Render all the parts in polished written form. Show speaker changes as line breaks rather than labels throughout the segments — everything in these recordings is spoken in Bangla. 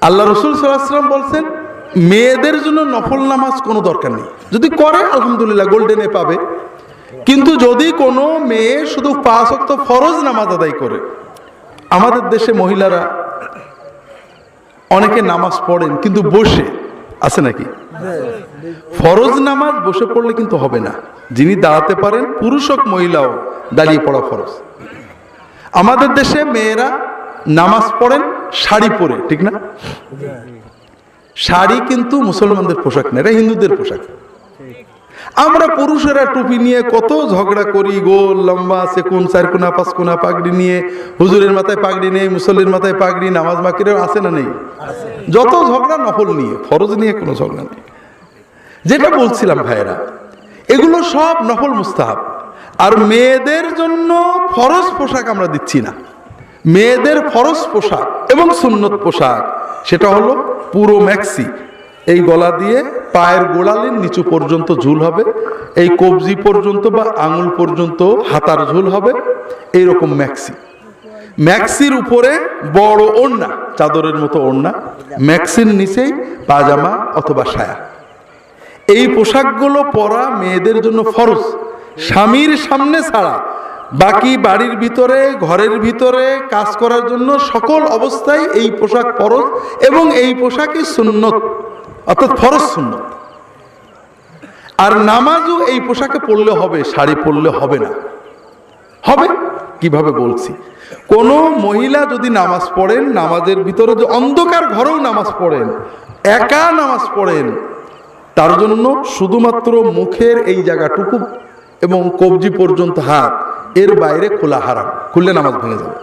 আল্লাহ রসুল সাল্লাল্লাহু আলাইহি ওয়াসাল্লাম বলছেন মেয়েদের জন্য নফল নামাজ কোনো দরকার নেই, যদি করে আলহামদুলিল্লাহ গোল্ডেনে পাবে। কিন্তু যদি কোনো মেয়ে শুধু 5 ওয়াক্ত ফরজ নামাজ আদায় করে, আমাদের দেশে মহিলারা অনেকে নামাজ পড়েন কিন্তু বসে আছে নাকি? ফরজ নামাজ বসে পড়লে কিন্তু হবে না, যিনি দাঁড়াতে পারেন পুরুষ হোক মহিলা হোক দাঁড়িয়ে পড়া ফরজ। আমাদের দেশে মেয়েরা নামাজ পড়েন শাড়ি পরে, ঠিক না? শাড়ি কিন্তু মুসলমানদের পোশাক না, এটা হিন্দুদের পোশাক। আমরা পুরুষেরা টুপি নিয়ে কত ঝগড়া করি, গোল লম্বা আছে কোন 4 কোনা 5 কোনা পাগড়ি নিয়ে, হুজুরের মাথায় পাগড়ি নেই, মুসল্লির মাথায় পাগড়ি, নামাজ বাকিরেও আছে না নেই? যত ঝগড়া নফল নিয়ে, ফরজ নিয়ে কোনো ঝগড়া নেই। যেটা বলছিলাম ভাইয়েরা, এগুলো সব নফল মুস্তাহাব। আর মেয়েদের জন্য ফরজ পোশাক আমরা দিচ্ছি না। মেয়েদের ফরজ পোশাক এবং সুন্নত পোশাক সেটা হলো পুরো ম্যাক্সি, এই গলা দিয়ে পায়ের গোড়ালির নিচু পর্যন্ত ঝুল হবে, এই কবজি পর্যন্ত বা আঙুল পর্যন্ত হাতার ঝুল হবে, এইরকম ম্যাক্সি। ম্যাক্সির উপরে বড় ওড়না, চাদরের মতো ওড়না, ম্যাক্সির নিচেই পাজামা অথবা সায়া। এই পোশাকগুলো পরা মেয়েদের জন্য ফরজ, স্বামীর সামনে ছাড়া বাকি বাড়ির ভিতরে ঘরের ভিতরে কাজ করার জন্য সকল অবস্থায় এই পোশাক ফরজ, এবং এই পোশাকই সুন্নত অর্থাৎ ফরজ সুন্নত। আর নামাজও এই পোশাকে পড়লে হবে, শাড়ি পরলে হবে না। হবে কিভাবে বলছি, কোনো মহিলা যদি নামাজ পড়েন, নামাজের ভিতরে যে অন্ধকার ঘরেও নামাজ পড়েন, একা নামাজ পড়েন, তার জন্য শুধুমাত্র মুখের এই জায়গাটুকু এবং কবজি পর্যন্ত হাত, এর বাইরে খোলা হারাম, খুললে নামাজ ভেঙে যাবে।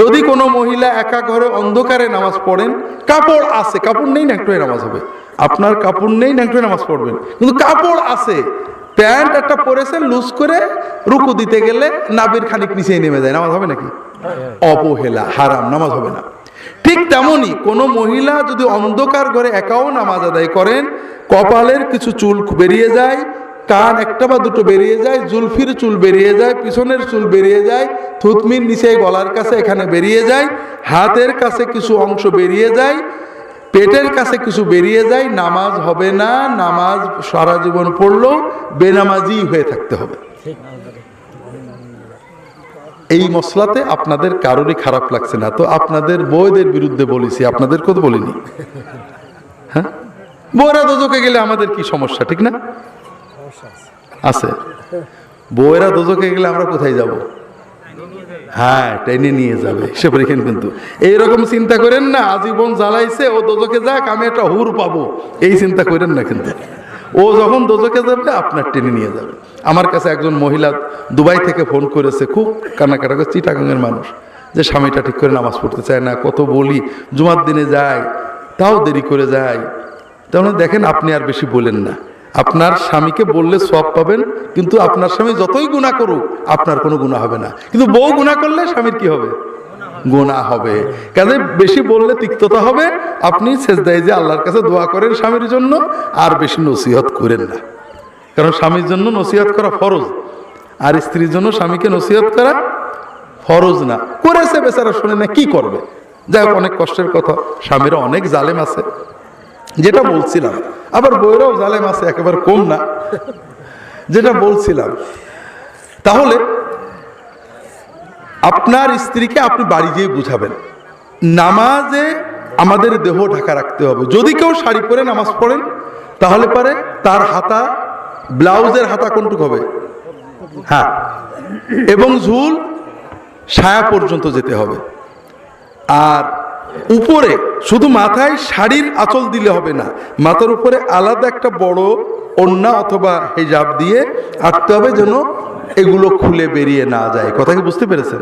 যদি কোনো মহিলা একা ঘরে অন্ধকারে নামাজ পড়েন, কাপড় আছে, কাপড় নেই ন্যাংটোয় নামাজ হবে। আপনার কাপড় নেই ন্যাংটোয় নামাজ পড়বেন, কিন্তু কাপড় আছে, প্যান্ট একটা পরেছেন লুজ করে, রুকু দিতে গেলে নাবির খানিক নিচে নেমে যায়, নামাজ হবে নাকি? অবহেলা, হারাম, নামাজ হবে না। ঠিক তেমনি কোনো মহিলা যদি অন্ধকার ঘরে একাও নামাজ আদায় করেন, কপালের কিছু চুল বেরিয়ে যায়, কান একটা বা দুটো বেরিয়ে যায়, জুলফির চুল বেরিয়ে যায়, পিছনের চুল বেরিয়ে যায়, থুতমির নিচে গলার কাছে এখানে বেরিয়ে যায়, হাতের কাছে কিছু অংশ বেরিয়ে যায়, পেটের কাছে কিছু বেরিয়ে যায়, নামাজ হবে না। নামাজ সারা জীবন পড়লেও বেনামাজি হয়ে থাকতে হবে। এই মসলাতে আপনাদের কারোরই খারাপ লাগছে না তো? আপনাদের বউদের বিরুদ্ধে বলেছি, আপনাদের কথা বলিনি। হ্যাঁ, বউরা দোজখে গেলে আমাদের কি সমস্যা, ঠিক না? আছে, বউয়েরা দোজখে গেলে আমরা কোথায় যাব? হ্যাঁ, টেনে নিয়ে যাবে সে পরীক্ষণ। কিন্তু এইরকম চিন্তা করেন না আজীবন জ্বালাইছে ও দোজখে যাক, আমি একটা হুর পাবো, এই চিন্তা করেন না। কিন্তু ও যখন দোজখে যাবে আপনার টেনে নিয়ে যাবে। আমার কাছে একজন মহিলা দুবাই থেকে ফোন করেছে, খুব কান্নাকাটা করে, চিটাগাঙের মানুষ, যে স্বামীটা ঠিক করে নামাজ পড়তে চায় না, কত বলি, জুমার দিনে যায় তাও দেরি করে যায়। তাহলে দেখেন, আপনি আর বেশি বলেন না, আপনার স্বামীকে বললে সওয়াব পাবেন, কিন্তু আপনার স্বামী যতই গুনাহ করুক আপনার কোনো গুনাহ হবে না। কিন্তু বউ গুনাহ করলে স্বামীর কি হবে? গুনাহ হবে। কাজে বেশি বললে তিক্ততা হবে। আপনি সেজদায় যে আল্লাহর কাছে দোয়া করেন স্বামীর জন্য, আর বেশি নসিহত করেন না, কারণ স্বামীর জন্য নসিহত করা ফরজ, আর স্ত্রীর জন্য স্বামীকে নসিহত করা ফরজ না। করেছে বেচারা, শুনে না, কি করবে? যাই হোক, অনেক কষ্টের কথা। স্বামীরা অনেক জালেম আছে, যেটা বলছিলাম, আবার বউরাও জালেম আছে, একেবারে কম না, যেটা বলছিলাম। তাহলে আপনার স্ত্রীকে আপনি বাড়ি গিয়ে বুঝাবেন, নামাজে আমাদের দেহ ঢাকা রাখতে হবে। যদি কেউ শাড়ি পরে নামাজ পড়েন, তাহলে পরে তার হাতা, ব্লাউজের হাতা কোনটুকু হবে? হ্যাঁ, এবং ঝুল ছায়া পর্যন্ত যেতে হবে। আর উপরে শুধু মাথায় শাড়ির আঁচল দিলে হবে না, মাথার উপরে আলাদা একটা বড় ওড়না অথবা হিজাব দিয়ে আটতে হবে, যেন এগুলো খুলে বেরিয়ে না যায়। কথা কি বুঝতে পেরেছেন?